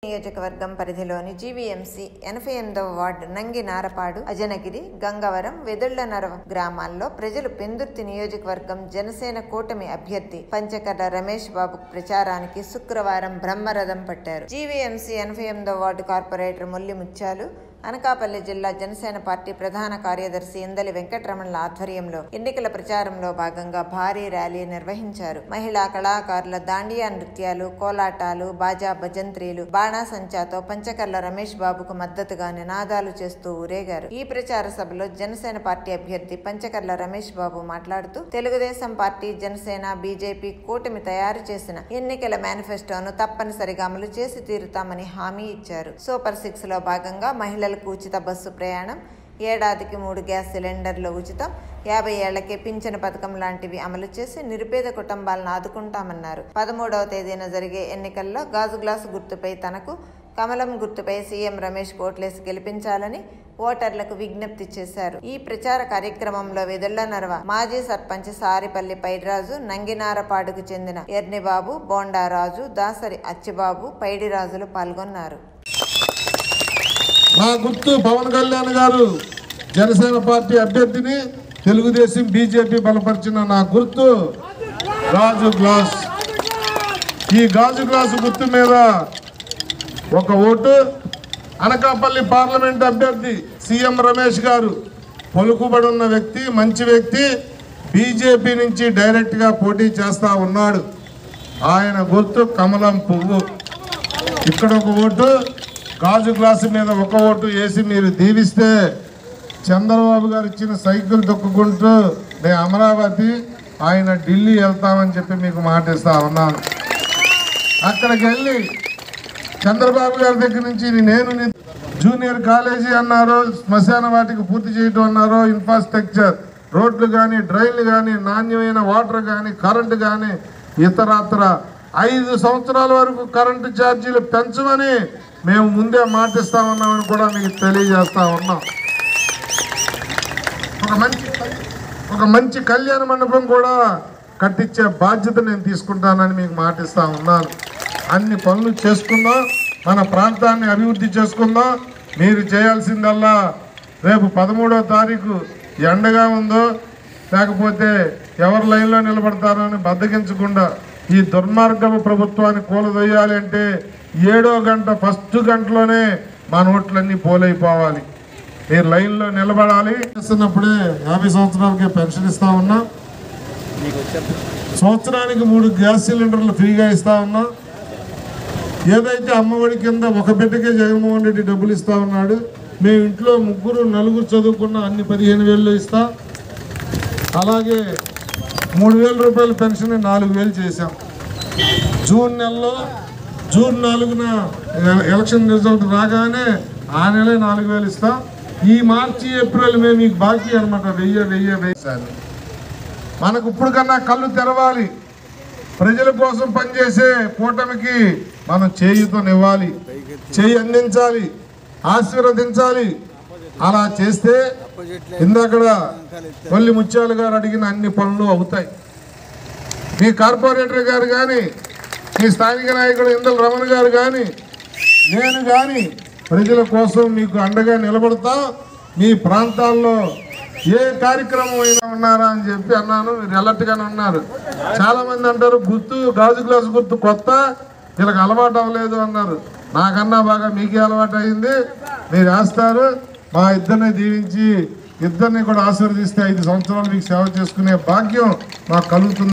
నియోజకవర్గం పరిధిలోని GVMC 88వ ward నంగి నారపాడు, అజనగిరి, గంగవరం, వెదుళ్లనర గ్రామాల్లో ప్రజలు పెందుర్తి నియోజకవర్గం జనసేన కూటమి అభ్యర్థి పంచకర్ల రమేష్ బాబు ప్రచారానికి శుక్రవారం బ్రహ్మరథం పట్టారు. జీవీఎంసీ 88వ వార్డు కార్పొరేటర్ మొల్లి ముత్యాలు, అనకాపల్లి జిల్లా జనసేన పార్టీ ప్రధాన కార్యదర్శి ఇందలి వెంకటరమణల ఆధ్వర్యంలో ఎన్నికల ప్రచారంలో భాగంగా భారీ ర్యాలీ నిర్వహించారు. మహిళా కళాకారుల దాండియా నృత్యాలు, కోలాటాలు, బాజా భజంత్రీలు, బాణాసంచాతో పంచకర్ల రమేష్ బాబుకు మద్దతుగా నినాదాలు చేస్తూ ఊరేగారు. ఈ ప్రచార సభలో జనసేన పార్టీ అభ్యర్థి పంచకర్ల రమేష్ బాబు మాట్లాడుతూ తెలుగుదేశం పార్టీ, జనసేన, బీజేపీ కూటమి తయారు చేసిన ఎన్నికల మేనిఫెస్టోను తప్పనిసరిగా అమలు చేసి తీరుతామని హామీ ఇచ్చారు. సూపర్ 6 లో భాగంగా మహిళలకు ఉచిత బస్సు ప్రయాణం, ఏడాదికి 3 గ్యాస్ సిలిండర్లు ఉచితం, 50 ఏళ్లకే పింఛను పథకం లాంటివి అమలు చేసి నిరుపేద కుటుంబాలను ఆదుకుంటామన్నారు. 13వ తేదీన జరిగే ఎన్నికల్లో గాజు గ్లాసు గుర్తుపై తనకు, కమలం గుర్తుపై సీఎం రమేష్ కోట్లేసి గెలిపించాలని ఓటర్లకు విజ్ఞప్తి చేశారు. ఈ ప్రచార కార్యక్రమంలో వెదుళ్లనర మాజీ సర్పంచ్ సారిపల్లి పైడిరాజు, నంగినారపాడుకు చెందిన ఎర్నిబాబు, బోండారాజు, దాసరి అచ్చిబాబు, పైడిరాజులు పాల్గొన్నారు. నా గుర్తు పవన్ కళ్యాణ్ గారు జనసేన పార్టీ అభ్యర్థిని, తెలుగుదేశం బీజేపీ బలపరిచిన నా గుర్తు గాజు గ్లాస్. ఈ గాజు గ్లాసు గుర్తు మీద ఒక ఓటు. అనకాపల్లి పార్లమెంట్ అభ్యర్థి సీఎం రమేష్ గారు పలుకుబడి ఉన్న వ్యక్తి, మంచి వ్యక్తి, బీజేపీ నుంచి డైరెక్ట్గా పోటీ చేస్తా ఉన్నాడు. ఆయన గుర్తు కమలం పువ్వు. ఇక్కడ ఒక ఓటు, గాజు గ్లాసు మీద ఒక ఓటు వేసి మీరు దీవిస్తే చంద్రబాబు గారు ఇచ్చిన సైకిల్ తొక్కుకుంటూ నేను అమరావతి, ఆయన ఢిల్లీ వెళ్తామని చెప్పి మీకు మాటిస్తా ఉన్నాను. అక్కడికి వెళ్ళి చంద్రబాబు గారి దగ్గర నుంచి నేను జూనియర్ కాలేజీ అన్నారు, శ్మశాన వాటికి పూర్తి చేయడం అన్నారు, ఇన్ఫ్రాస్ట్రక్చర్, రోడ్లు కానీ, డ్రైన్లు కానీ, నాణ్యమైన వాటర్ కానీ, కరెంటు కానీ, ఇతరత్ర 5 సంవత్సరాల వరకు కరెంటు ఛార్జీలు పెంచమని మేము ముందే మాటిస్తా ఉన్నామని కూడా మీకు తెలియజేస్తా ఉన్నాం. ఒక మంచి కళ్యాణ మండపం కూడా కట్టించే బాధ్యత నేను తీసుకుంటానని మీకు మాటిస్తా ఉన్నాను. అన్ని పనులు చేసుకుందాం, మన ప్రాంతాన్ని అభివృద్ధి చేసుకుందాం. మీరు చేయాల్సిందల్లా రేపు 13వ తారీఖు ఎండగా ఉందో లేకపోతే ఎవరు లైన్లో నిలబడతారో అని బద్దకించకుండా ఈ దుర్మార్గపు ప్రభుత్వాన్ని కూలదొయ్యాలి అంటే 7వ గంట ఫస్ట్ గంటలోనే మన ఓట్లన్నీ పోలైపోవాలి. మీరు లైన్లో నిలబడాలి. చేస్తున్నప్పుడే 50 సంవత్సరాలకే పెన్షన్ ఇస్తా ఉన్నాం. సంవత్సరానికి 3 గ్యాస్ సిలిండర్లు ఫ్రీగా ఇస్తా ఉన్నాం. ఏదైతే అమ్మఒడి కింద ఒక బిడ్డకే జగన్మోహన్ రెడ్డి డబ్బులు ఇస్తా ఉన్నాడు. మేము ఇంట్లో 3, 4 చదువుకున్న అన్ని 15,000 ఇస్తాం. అలాగే 3,000 రూపాయల పెన్షన్ 4,000 చేశాం. జూన్ 4న ఎలక్షన్ రిజల్ట్ రాగానే ఆ నెలే 4,000 ఇస్తాం. ఈ మార్చి, ఏప్రిల్ మేము మీకు బాకీ అనమాట 1000 మనకు ఇప్పుడు కన్నా కళ్ళు తెరవాలి. ప్రజల కోసం పనిచేసే కూటమికి మనం చేయూతనివ్వాలి, చేయి అందించాలి, ఆశీర్వదించాలి. అలా చేస్తే ఇందాక మొల్లి ముత్యాలు గారు అడిగిన అన్ని పనులు అవుతాయి. మీ కార్పొరేటర్ గారు కానీ, మీ స్థానిక నాయకుడు ఇందల రమణ గారు కానీ, నేను కానీ ప్రజల కోసం మీకు అండగా నిలబడతా. మీ ప్రాంతాల్లో ఏ కార్యక్రమం అయినా ఉన్నారా అని చెప్పి అన్నాను. మీరు అలర్ట్గానే ఉన్నారు. చాలామంది అంటారు గాజు గ్లాసు గుర్తు కొత్త, వీళ్ళకి అలవాటు అవ్వలేదు అన్నారు. నాకన్నా బాగా మీకే అలవాటు అయింది. మీరు వేస్తారు. మా ఇద్దరిని దీవించి ఇద్దరిని కూడా ఆశీర్వదిస్తే 5 సంవత్సరాలు మీకు సేవ చేసుకునే భాగ్యం మాకు కలుగుతుంది.